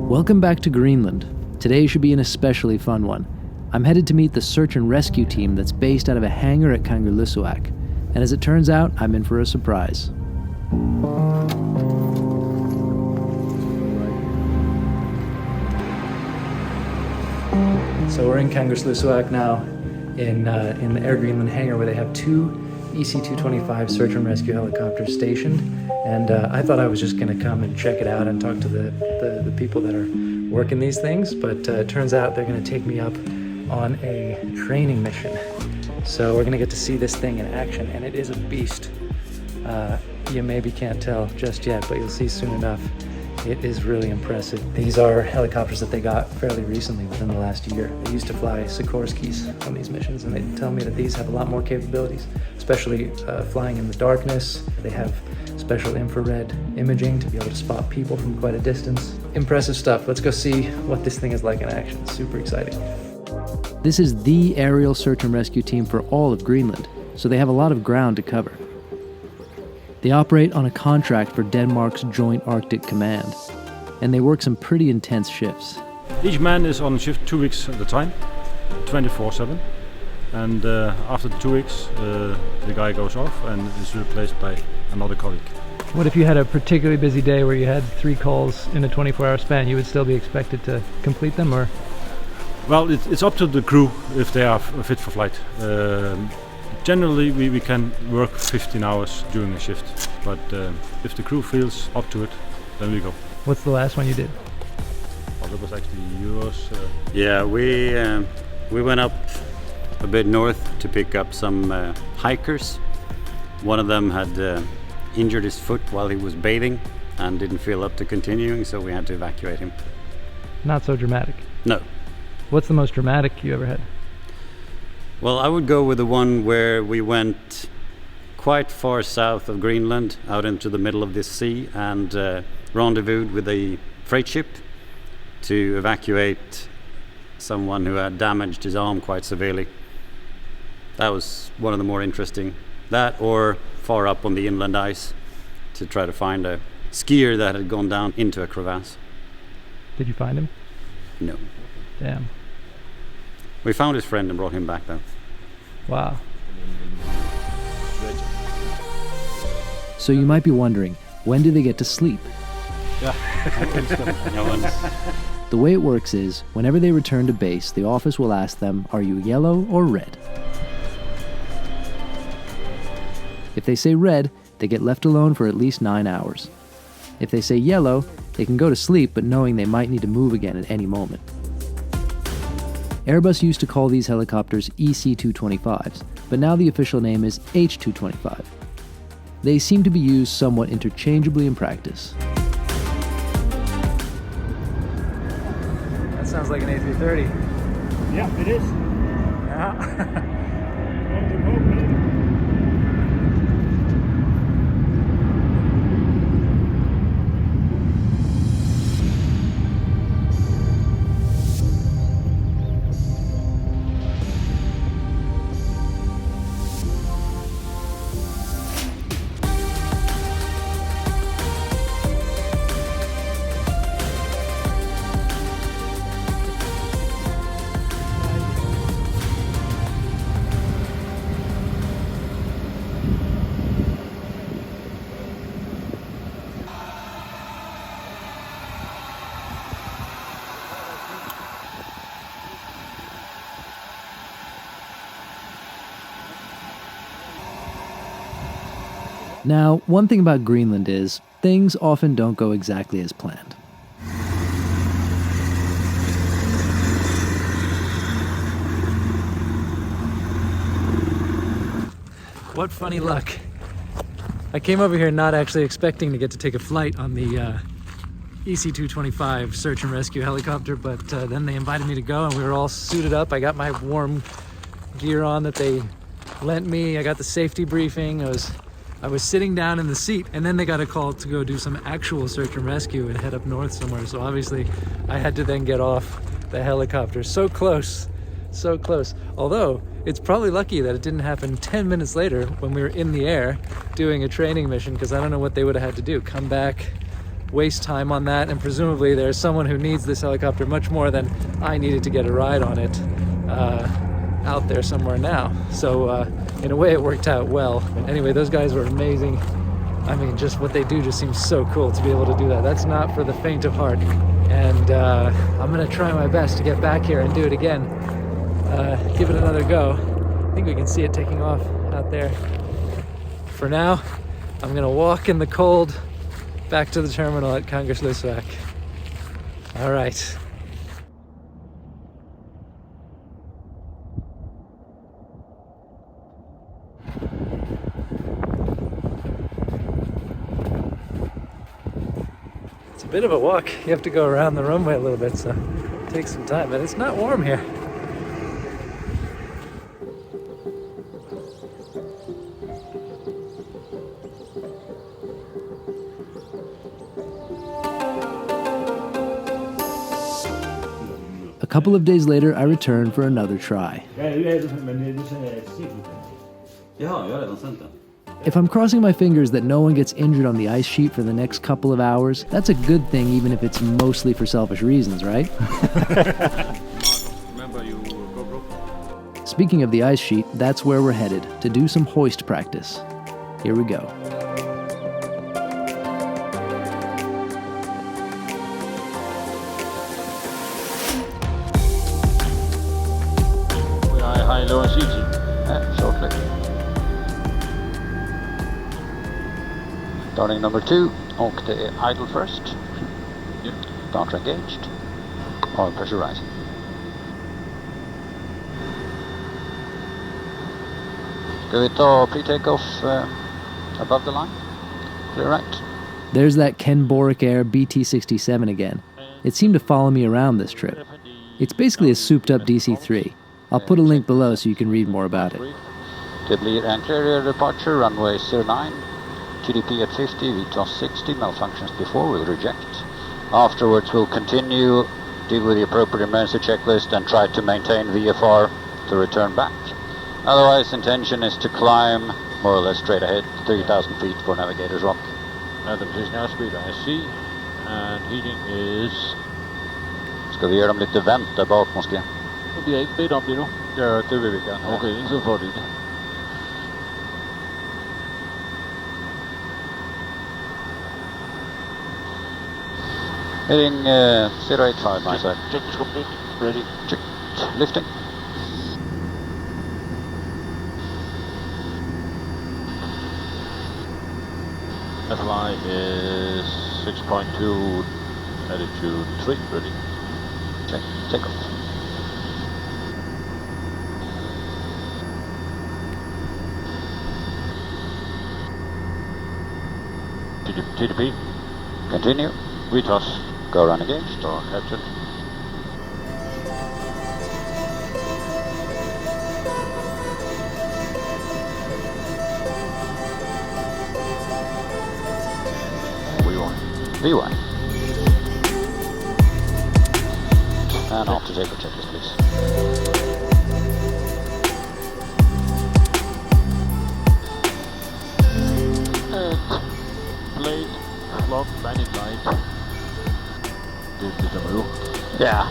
Welcome back to Greenland. Today should be an especially fun one. I'm headed to meet the search and rescue team that's based out of a hangar at Kangerlussuaq. And as it turns out, I'm in for a surprise. So we're in Kangerlussuaq now in the Air Greenland hangar where they have two EC225 search and rescue helicopters stationed. And I thought I was just going to come and check it out and talk to the people that are working these things. But it turns out they're going to take me up on a training mission. So we're going to get to see this thing in action. And it is a beast. You maybe can't tell just yet, but you'll see soon enough. It is really impressive. These are helicopters that they got fairly recently, within the last year. They used to fly Sikorskis on these missions, and they tell me that these have a lot more capabilities, especially flying in the darkness. They have special infrared imaging to be able to spot people from quite a distance. Impressive stuff. Let's go see what this thing is like in action. Super exciting. This is the aerial search and rescue team for all of Greenland, so they have a lot of ground to cover. They operate on a contract for Denmark's Joint Arctic Command, and they work some pretty intense shifts. Each man is on shift 2 weeks at a time, 24/7, and after 2 weeks the guy goes off and is replaced by another colleague. What if you had a particularly busy day where you had 3 calls in a 24-hour span? You would still be expected to complete them, or? Well, it's up to the crew if they are fit for flight. Generally, we can work 15 hours during a shift, but if the crew feels up to it, then we go. What's the last one you did? Well, that was actually yours. Yeah, we went up a bit north to pick up some hikers. One of them had injured his foot while he was bathing and didn't feel up to continuing, so we had to evacuate him. Not so dramatic. No. What's the most dramatic you ever had? Well, I would go with the one where we went quite far south of Greenland, out into the middle of this sea, and rendezvoused with a freight ship to evacuate someone who had damaged his arm quite severely. That was one of the more interesting. That, or far up on the inland ice to try to find a skier that had gone down into a crevasse. Did you find him? No. Damn. We found his friend and brought him back though. Wow. So you might be wondering, when do they get to sleep? Yeah. The way it works is, whenever they return to base, the office will ask them, are you yellow or red? If they say red, they get left alone for at least 9 hours. If they say yellow, they can go to sleep, but knowing they might need to move again at any moment. Airbus used to call these helicopters EC225s, but now the official name is H225. They seem to be used somewhat interchangeably in practice. That sounds like an A330. Yeah, it is. Yeah. Now, one thing about Greenland is, things often don't go exactly as planned. What funny luck. I came over here not actually expecting to get to take a flight on the EC225 search and rescue helicopter, but then they invited me to go and we were all suited up. I got my warm gear on that they lent me. I got the safety briefing. I was sitting down in the seat, and then they got a call to go do some actual search and rescue and head up north somewhere. So obviously I had to then get off the helicopter. So close, so close. Although it's probably lucky that it didn't happen 10 minutes later when we were in the air doing a training mission, because I don't know what they would have had to do. Come back, waste time on that, and presumably there's someone who needs this helicopter much more than I needed to get a ride on it out there somewhere now. So in a way it worked out well. Anyway, those guys were amazing. I mean, just what they do just seems so cool to be able to do that. That's not for the faint of heart. And I'm gonna try my best to get back here and do it again. Give it another go. I think we can see it taking off out there. For now, I'm gonna walk in the cold back to the terminal at Kangerslusvik. All right. It's a bit of a walk. You have to go around the runway a little bit, so it takes some time, but it's not warm here. A couple of days later, I returned for another try. If I'm crossing my fingers that no one gets injured on the ice sheet for the next couple of hours, that's a good thing, even if it's mostly for selfish reasons, right? Speaking of the ice sheet, that's where we're headed, to do some hoist practice. Here we go. Shortly. Starting number 2, och det är idle first. Counter engaged. Oil pressure rising. Ska vi ta pre-takeoff above the line? Clear right. There's that Kenn Borek Air BT-67 again. It seemed to follow me around this trip. It's basically a souped-up DC-3. I'll put a link below so you can read more about it. Det blir en clear departure, runway 09. TDP at 50, VTOS 60, malfunctions before, we'll reject. Afterwards we'll continue, deal with the appropriate emergency checklist and try to maintain VFR to return back. Otherwise, intention is to climb more or less straight ahead, 3,000 feet for Navigator's Rock. The position airspeed I see, and heating is... Ska vi göra dem lite vänt där bak måske? Det är inte bedt om det nu. Ja, det vill vi gärna. Okej, så får det. Heading 085 my side. Check is complete. Ready. Check. Lifting. FLI is 6.2, attitude 3, ready. Check. Takeoff. TDP. Continue. VTOS. Go run engaged. Door captured. V1. And off to takeoff checklist, please. Blade, lock, landing light. Lite move. Ja,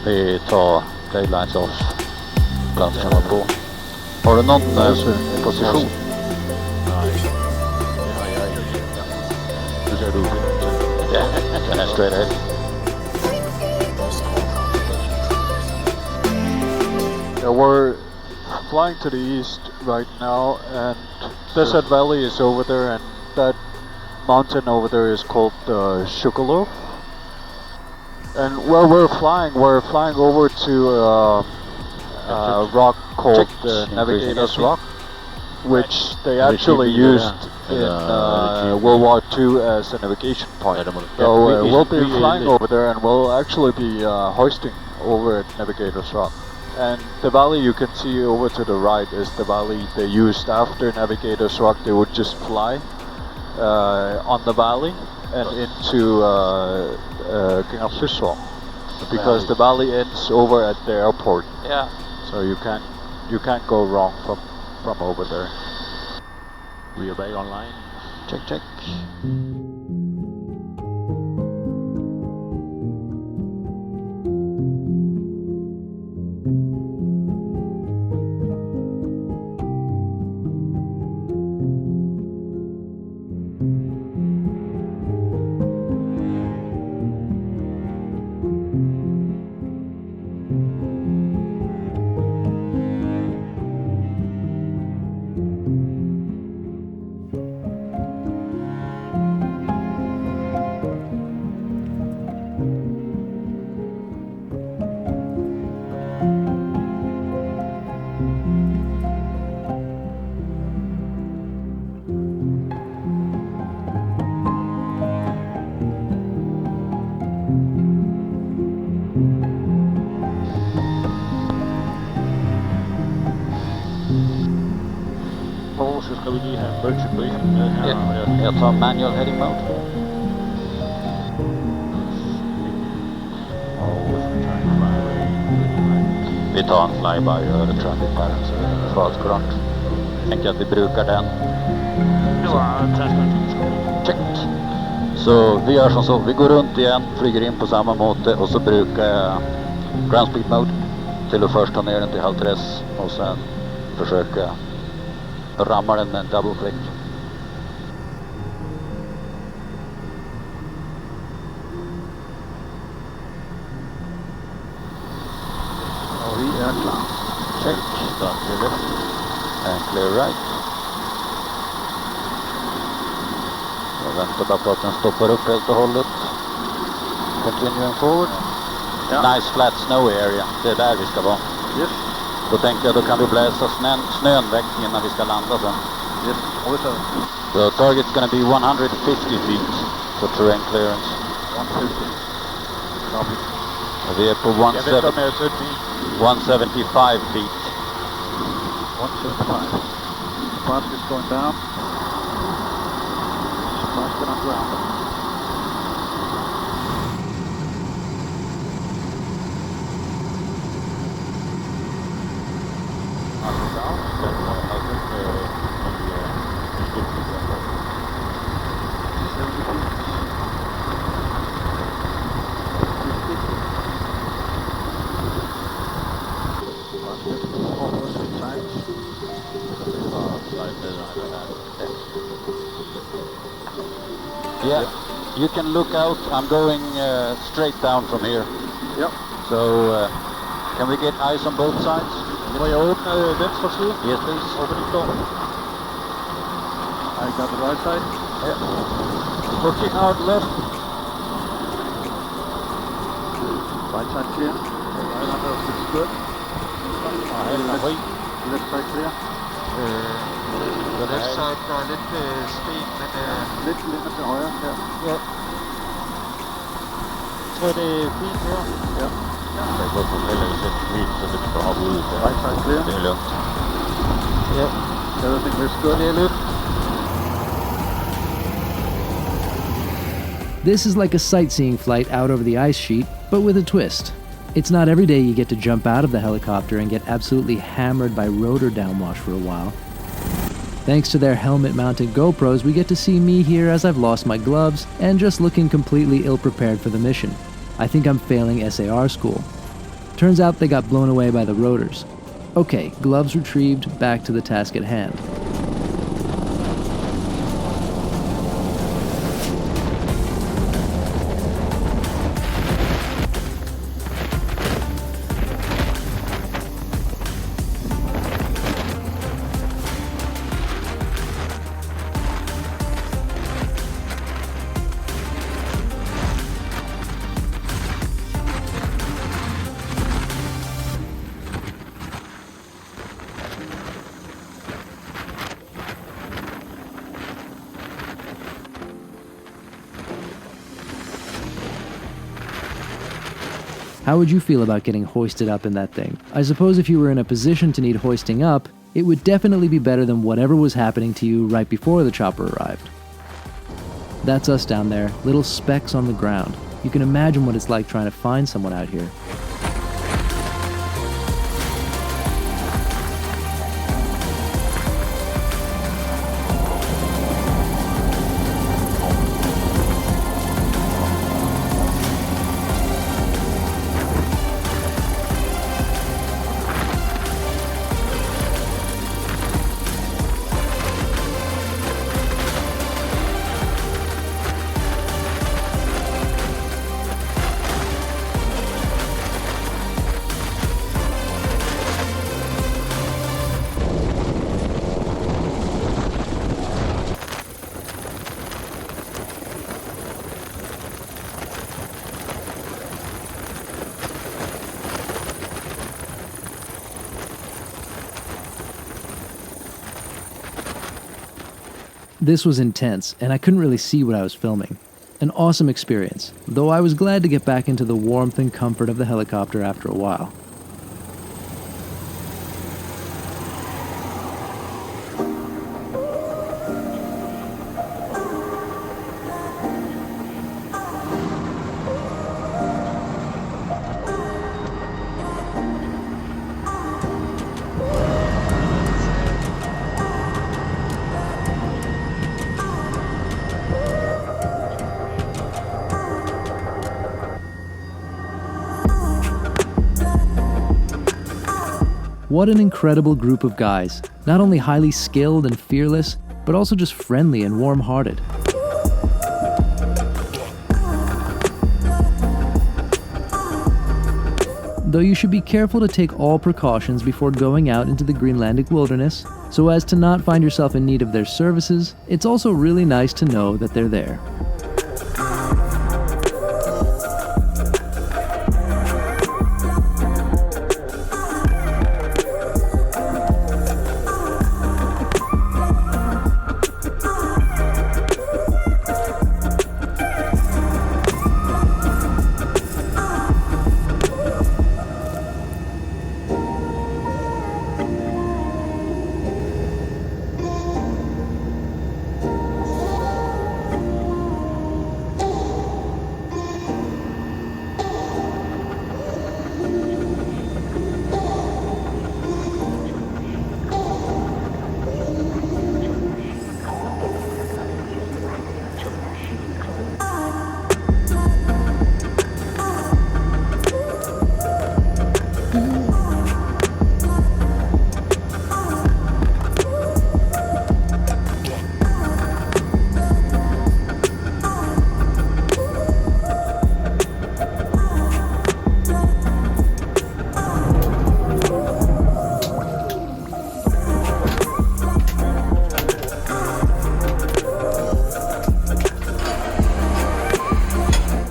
vi tar taillights off. Planskarna på. Har du någon position? Nej. Du ser du. Yeah, and then straight ahead. Yeah, we're flying to the east right now, and Desert Valley is over there, and that mountain over there is called Shukalov. And where we're flying over to a rock called Navigator's Rock, which they actually used in World War II as a navigation point. So we'll be flying over there, and we'll actually be hoisting over at Navigator's Rock. And the valley you can see over to the right is the valley they used after Navigator's Rock. They would just fly on the valley and into Kangerslusvik, because the valley ends over at the airport. Yeah. So you can't go wrong from over there. We are back online. Check, check. Approach please. Jag tar manual heading mode. Vi tar en flyby över traffic pattern så det är fartklart. Tänker att vi brukar den. Check. Så vi gör som så, vi går runt igen, flyger in på samma måte och så brukar jag ground speed mode till att först ta ner den till halvtress och sen försöka ramma den med en double click. Och vi är klara. Check. Start clear left and clear right. Jag väntar bara på att den stoppar upp helt och hållet. Continuing forward. Ja. Nice flat snowy area. Det är där vi ska vara. Yes. Då tänkte jag då kan vi bläsa snön väck innan vi ska landa sen. Yes. All the The target's gonna be 150 feet for terrain clearance. 150. Copy. Och vi är på 175 feet. 175. Fast is going down. Fast on ground. Yeah, you can look out. I'm going straight down from here. Yep. So, can we get eyes on both sides? Må jeg åbne venstre side? Yes, please. Opening door. I got the right side. Yeah. Looking out left. Right side clear. Right under looks good. Left side clear. Left side der er lidt sten, men... Lidt til højre her. Ja. Jeg tror det er fint her. Ja. Jeg går på heller ikke sætte fint, så det kan hoppe ud. Right side clear. Det er lugnt. Ja. Everything looks good. Det er lidt. This is like a sightseeing flight out over the ice sheet, but with a twist. It's not every day you get to jump out of the helicopter and get absolutely hammered by rotor downwash for a while. Thanks to their helmet-mounted GoPros, we get to see me here as I've lost my gloves and just looking completely ill-prepared for the mission. I think I'm failing SAR school. Turns out they got blown away by the rotors. Okay, gloves retrieved, back to the task at hand. How would you feel about getting hoisted up in that thing? I suppose if you were in a position to need hoisting up, it would definitely be better than whatever was happening to you right before the chopper arrived. That's us down there, little specks on the ground. You can imagine what it's like trying to find someone out here. This was intense, and I couldn't really see what I was filming. An awesome experience, though I was glad to get back into the warmth and comfort of the helicopter after a while. What an incredible group of guys. Not only highly skilled and fearless, but also just friendly and warm-hearted. Though you should be careful to take all precautions before going out into the Greenlandic wilderness, so as to not find yourself in need of their services, it's also really nice to know that they're there.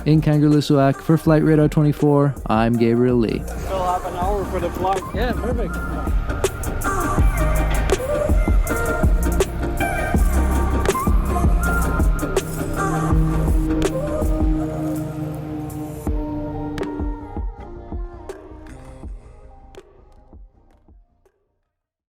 In Kangerlussuaq for Flight Radar 24, I'm Gabriel Lee. Still half an hour for the flight. Yeah, perfect.